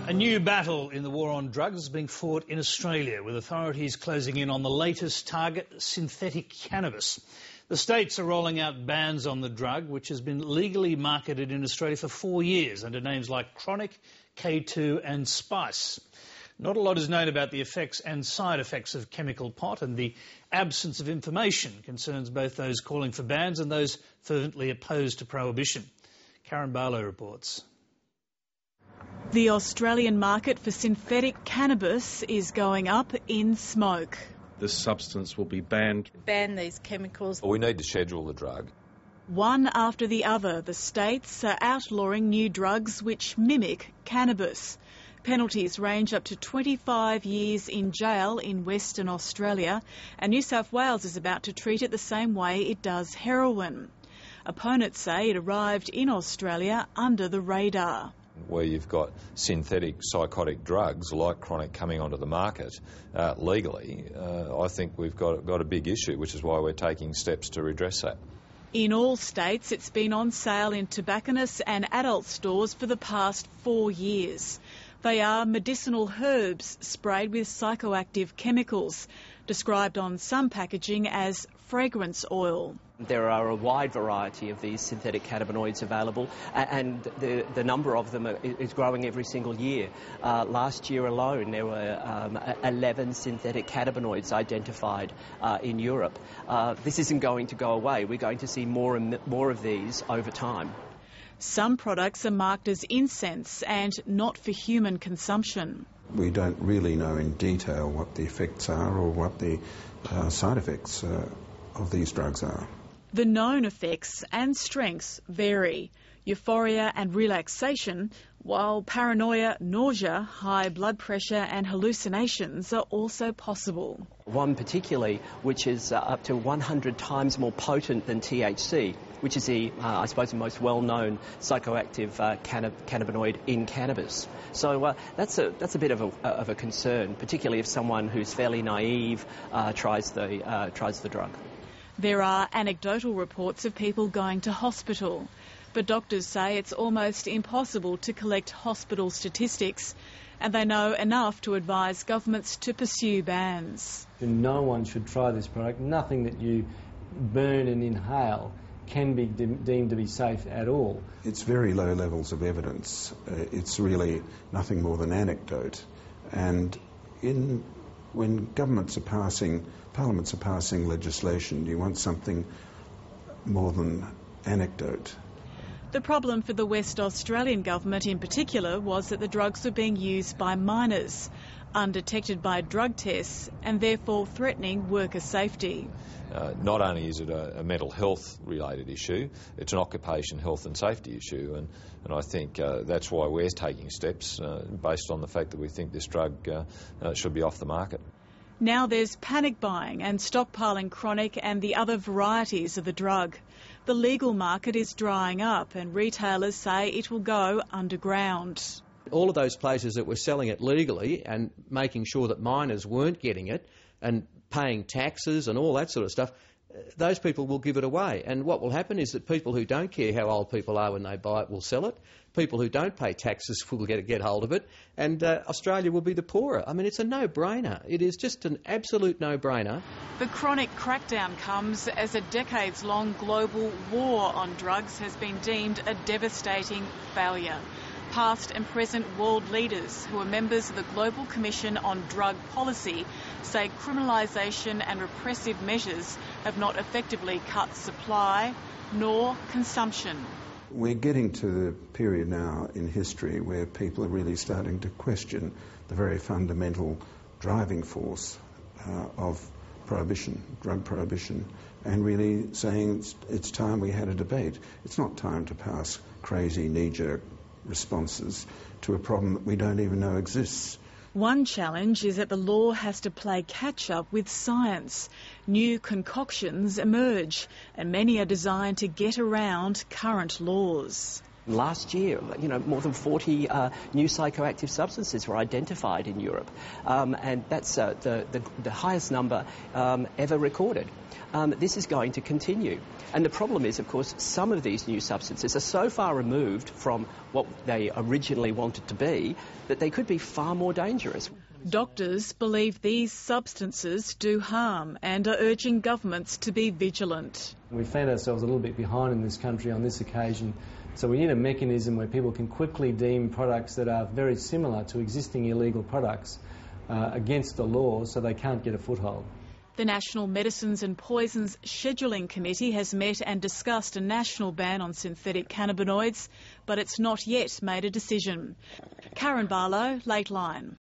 A new battle in the war on drugs is being fought in Australia, with authorities closing in on the latest target, synthetic cannabis. The states are rolling out bans on the drug, which has been legally marketed in Australia for 4 years under names like Kronic, K2 and Spice. Not a lot is known about the effects and side effects of chemical pot, and the absence of information concerns both those calling for bans and those fervently opposed to prohibition. Karen Barlow reports. The Australian market for synthetic cannabis is going up in smoke. This substance will be banned. Ban these chemicals. We need to schedule the drug. One after the other, the states are outlawing new drugs which mimic cannabis. Penalties range up to 25 years in jail in Western Australia, and New South Wales is about to treat it the same way it does heroin. Opponents say it arrived in Australia under the radar. Where you've got synthetic psychotic drugs like Kronic coming onto the market legally, I think we've got a big issue, which is why we're taking steps to redress that. In all states, it's been on sale in tobacconists and adult stores for the past 4 years. They are medicinal herbs sprayed with psychoactive chemicals, described on some packaging as fragrance oil. There are a wide variety of these synthetic cannabinoids available, and the number of them is growing every single year. Last year alone, there were 11 synthetic cannabinoids identified in Europe. This isn't going to go away. We're going to see more and more of these over time. Some products are marked as incense and not for human consumption. We don't really know in detail what the effects are or what the side effects of these drugs are. The known effects and strengths vary. Euphoria and relaxation, while paranoia, nausea, high blood pressure and hallucinations are also possible. One particularly, which is up to 100 times more potent than THC, which is the, I suppose, the most well-known psychoactive cannabinoid in cannabis. So that's a bit of a concern, particularly if someone who's fairly naive tries the drug. There are anecdotal reports of people going to hospital, but doctors say it's almost impossible to collect hospital statistics, and they know enough to advise governments to pursue bans. No one should try this product. Nothing that you burn and inhale can be deemed to be safe at all. It's very low levels of evidence. It's really nothing more than anecdote. And when parliaments are passing legislation, you want something more than anecdote. The problem for the West Australian government in particular was that the drugs were being used by minors, undetected by drug tests and therefore threatening worker safety. Not only is it a mental health related issue, it's an occupation health and safety issue, and I think that's why we're taking steps based on the fact that we think this drug should be off the market. Now there's panic buying and stockpiling Kronic and the other varieties of the drug. The legal market is drying up and retailers say it will go underground. All of those places that were selling it legally and making sure that minors weren't getting it and paying taxes and all that sort of stuff, those people will give it away. And what will happen is that people who don't care how old people are when they buy it will sell it. People who don't pay taxes will get hold of it. And Australia will be the poorer. I mean, it's a no-brainer. It is just an absolute no-brainer. The Kronic crackdown comes as a decades-long global war on drugs has been deemed a devastating failure. Past and present world leaders who are members of the Global Commission on Drug Policy say criminalisation and repressive measures have not effectively cut supply nor consumption. We're getting to the period now in history where people are really starting to question the very fundamental driving force of prohibition, drug prohibition, and really saying it's time we had a debate. It's not time to pass crazy knee-jerk responses to a problem that we don't even know exists. One challenge is that the law has to play catch-up with science. New concoctions emerge, and many are designed to get around current laws. Last year, more than 40 new psychoactive substances were identified in Europe, and that's the highest number ever recorded. This is going to continue. And the problem is, of course, some of these new substances are so far removed from what they originally wanted to be that they could be far more dangerous. Doctors believe these substances do harm and are urging governments to be vigilant. We found ourselves a little bit behind in this country on this occasion, so we need a mechanism where people can quickly deem products that are very similar to existing illegal products against the law so they can't get a foothold. The National Medicines and Poisons Scheduling Committee has met and discussed a national ban on synthetic cannabinoids, but it's not yet made a decision. Karen Barlow, Late Line.